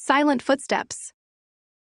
Silent footsteps.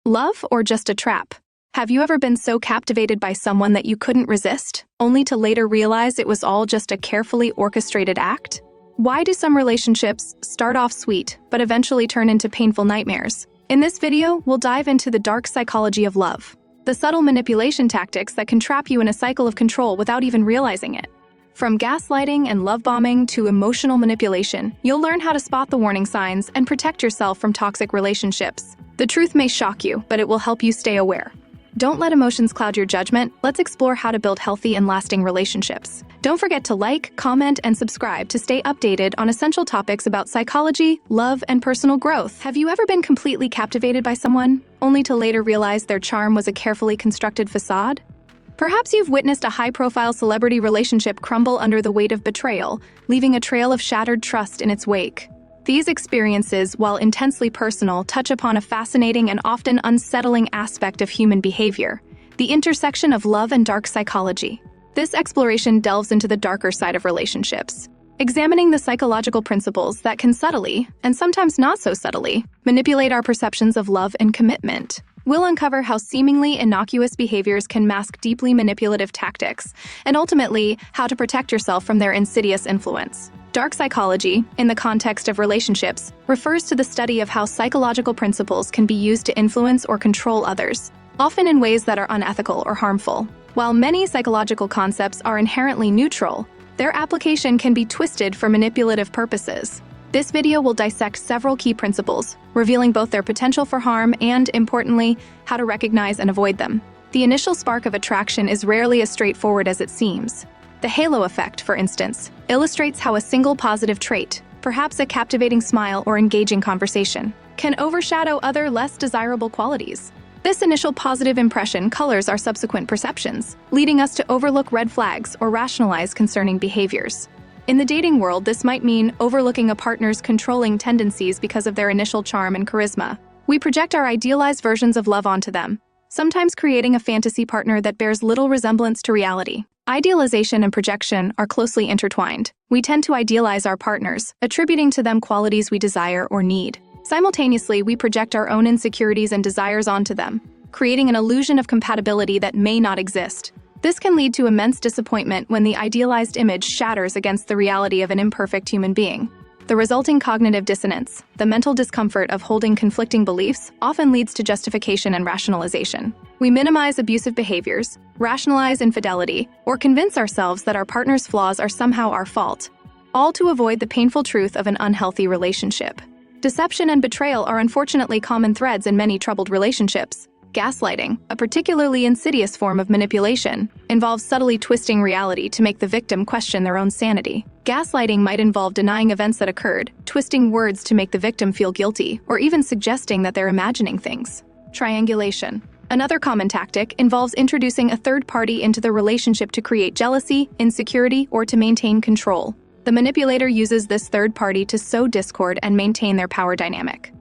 Love or just a trap? Have you ever been so captivated by someone that you couldn't resist, only to later realize it was all just a carefully orchestrated act? Why do some relationships start off sweet, but eventually turn into painful nightmares? In this video, we'll dive into the dark psychology of love, the subtle manipulation tactics that can trap you in a cycle of control without even realizing it. From gaslighting and love bombing to emotional manipulation, you'll learn how to spot the warning signs and protect yourself from toxic relationships. The truth may shock you, but it will help you stay aware. Don't let emotions cloud your judgment. Let's explore how to build healthy and lasting relationships. Don't forget to like, comment, and subscribe to stay updated on essential topics about psychology, love, and personal growth. Have you ever been completely captivated by someone, only to later realize their charm was a carefully constructed facade? Perhaps you've witnessed a high-profile celebrity relationship crumble under the weight of betrayal, leaving a trail of shattered trust in its wake. These experiences, while intensely personal, touch upon a fascinating and often unsettling aspect of human behavior, the intersection of love and dark psychology. This exploration delves into the darker side of relationships, examining the psychological principles that can subtly, and sometimes not so subtly, manipulate our perceptions of love and commitment. We'll uncover how seemingly innocuous behaviors can mask deeply manipulative tactics, and ultimately, how to protect yourself from their insidious influence. Dark psychology, in the context of relationships, refers to the study of how psychological principles can be used to influence or control others, often in ways that are unethical or harmful. While many psychological concepts are inherently neutral, their application can be twisted for manipulative purposes. This video will dissect several key principles, revealing both their potential for harm and, importantly, how to recognize and avoid them. The initial spark of attraction is rarely as straightforward as it seems. The halo effect, for instance, illustrates how a single positive trait, perhaps a captivating smile or engaging conversation, can overshadow other less desirable qualities. This initial positive impression colors our subsequent perceptions, leading us to overlook red flags or rationalize concerning behaviors. In the dating world, this might mean overlooking a partner's controlling tendencies because of their initial charm and charisma. We project our idealized versions of love onto them, sometimes creating a fantasy partner that bears little resemblance to reality. Idealization and projection are closely intertwined. We tend to idealize our partners, attributing to them qualities we desire or need. Simultaneously, we project our own insecurities and desires onto them, creating an illusion of compatibility that may not exist. This can lead to immense disappointment when the idealized image shatters against the reality of an imperfect human being. The resulting cognitive dissonance, the mental discomfort of holding conflicting beliefs, often leads to justification and rationalization. We minimize abusive behaviors, rationalize infidelity, or convince ourselves that our partner's flaws are somehow our fault, all to avoid the painful truth of an unhealthy relationship. Deception and betrayal are unfortunately common threads in many troubled relationships. Gaslighting, a particularly insidious form of manipulation, involves subtly twisting reality to make the victim question their own sanity. Gaslighting might involve denying events that occurred, twisting words to make the victim feel guilty, or even suggesting that they're imagining things. Triangulation. Another common tactic involves introducing a third party into the relationship to create jealousy, insecurity, or to maintain control. The manipulator uses this third party to sow discord and maintain their power dynamic.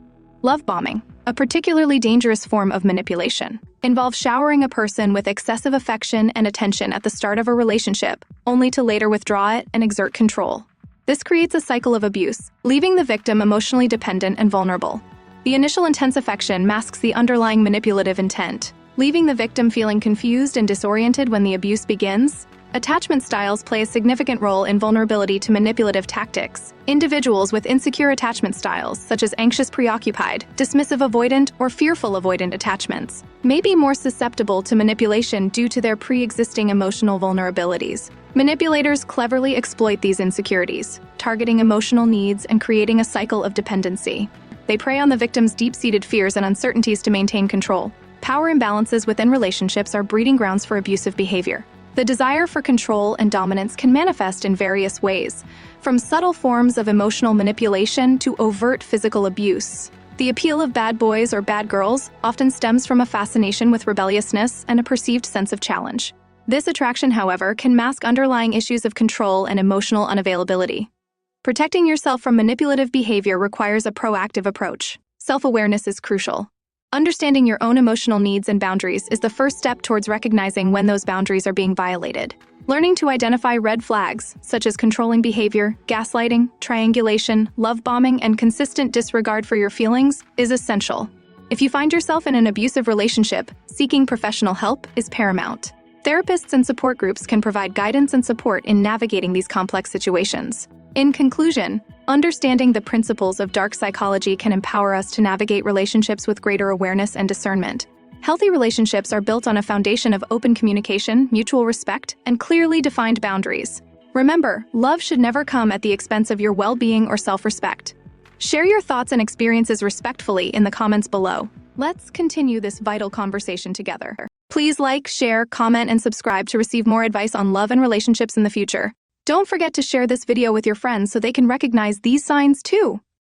Love bombing, a particularly dangerous form of manipulation, involves showering a person with excessive affection and attention at the start of a relationship, only to later withdraw it and exert control. This creates a cycle of abuse, leaving the victim emotionally dependent and vulnerable. The initial intense affection masks the underlying manipulative intent, leaving the victim feeling confused and disoriented when the abuse begins. Attachment styles play a significant role in vulnerability to manipulative tactics. Individuals with insecure attachment styles, such as anxious preoccupied, dismissive avoidant, or fearful avoidant attachments, may be more susceptible to manipulation due to their pre-existing emotional vulnerabilities. Manipulators cleverly exploit these insecurities, targeting emotional needs and creating a cycle of dependency. They prey on the victim's deep-seated fears and uncertainties to maintain control. Power imbalances within relationships are breeding grounds for abusive behavior. The desire for control and dominance can manifest in various ways, from subtle forms of emotional manipulation to overt physical abuse. The appeal of bad boys or bad girls often stems from a fascination with rebelliousness and a perceived sense of challenge. This attraction, however, can mask underlying issues of control and emotional unavailability. Protecting yourself from manipulative behavior requires a proactive approach. Self-awareness is crucial. Understanding your own emotional needs and boundaries is the first step towards recognizing when those boundaries are being violated. Learning to identify red flags, such as controlling behavior, gaslighting, triangulation, love bombing, and consistent disregard for your feelings, is essential. If you find yourself in an abusive relationship, seeking professional help is paramount. Therapists and support groups can provide guidance and support in navigating these complex situations. In conclusion, understanding the principles of dark psychology can empower us to navigate relationships with greater awareness and discernment. Healthy relationships are built on a foundation of open communication, mutual respect, and clearly defined boundaries. Remember, love should never come at the expense of your well-being or self-respect. Share your thoughts and experiences respectfully in the comments below. Let's continue this vital conversation together. Please like, share, comment, and subscribe to receive more advice on love and relationships in the future. Don't forget to share this video with your friends so they can recognize these signs too.